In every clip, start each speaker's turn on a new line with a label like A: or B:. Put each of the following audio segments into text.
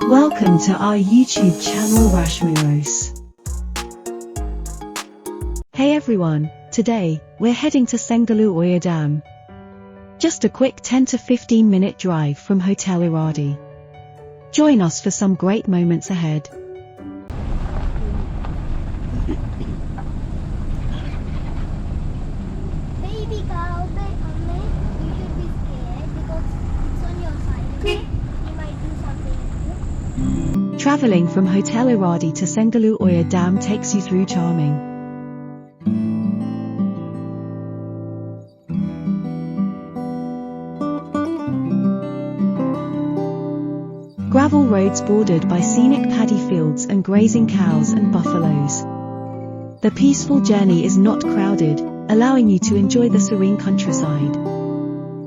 A: Welcome to our YouTube channel Rashmirose. Hey everyone, today, we're heading to Sengalu Oya Dam. Just a quick 10 to 15 minute drive from Hotel IRADI. Join us for some great moments ahead.
B: Baby girl, you should be scared because it's on your side, okay? He might do something.
A: Traveling from Hotel IRADI to Sengalu Oya Dam takes you through charming gravel roads bordered by scenic paddy fields and grazing cows and buffaloes. The peaceful journey is not crowded, allowing you to enjoy the serene countryside.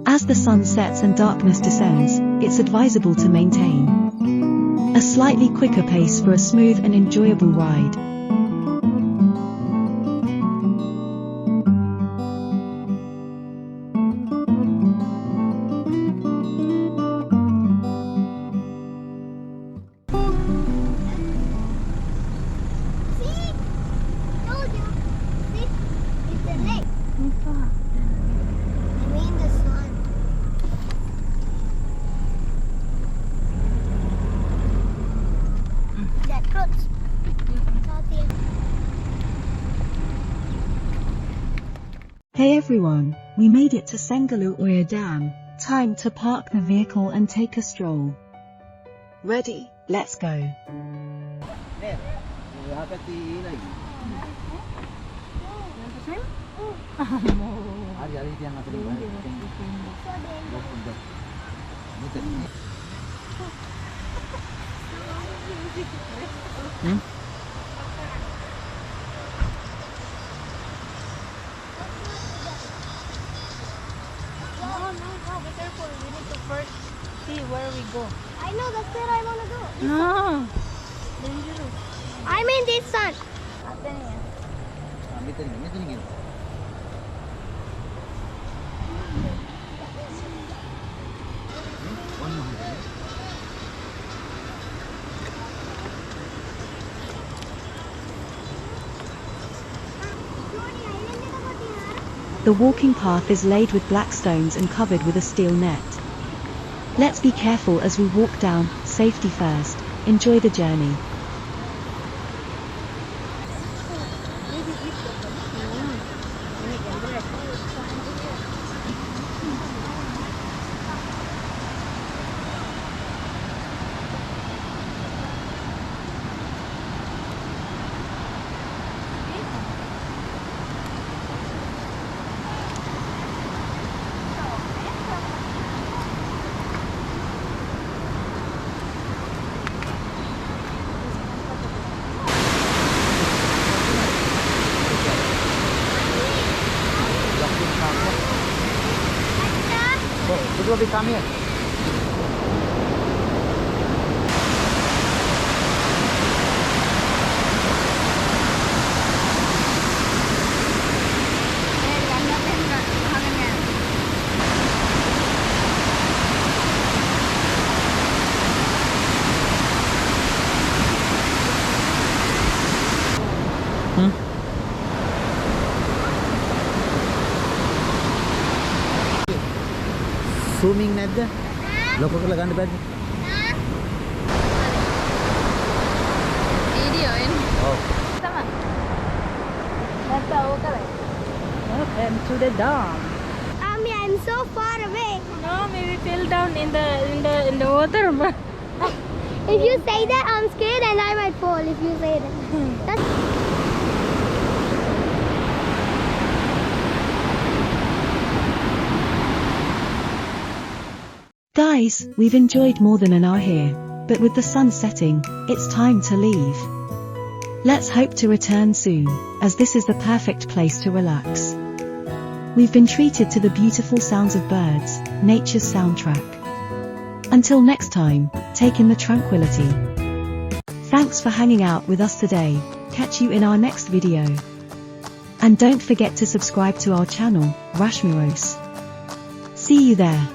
A: As the sun sets and darkness descends, it's advisable to maintain a slightly quicker pace for a smooth and enjoyable ride. Hey everyone, we made it to Sengalu Oya Dam. Time to park the vehicle and take a stroll. Ready? Let's go.
C: Be careful, we need to first see where we go.
B: I know, that's where I want to go.
C: No. Dangerous.
B: I mean this one.
A: The walking path is laid with black stones and covered with a steel net. Let's be careful as we walk down, safety first. Enjoy the journey.
D: Come here. Swimming නැද්ද? ලොකු කරලා ගන්න බැද්ද?
C: Video in.
D: ඔව්.
C: Come on. Let's go over there. Welcome to the dam.
B: I'm so far away.
C: No, maybe fell down in the water.
B: If you say that, I'm scared and I might fall if you say that.
A: Guys, we've enjoyed more than an hour here, but with the sun setting, it's time to leave. Let's hope to return soon, as this is the perfect place to relax. We've been treated to the beautiful sounds of birds, nature's soundtrack. Until next time, take in the tranquility. Thanks for hanging out with us today. Catch you in our next video. And don't forget to subscribe to our channel, Rashmirose. See you there.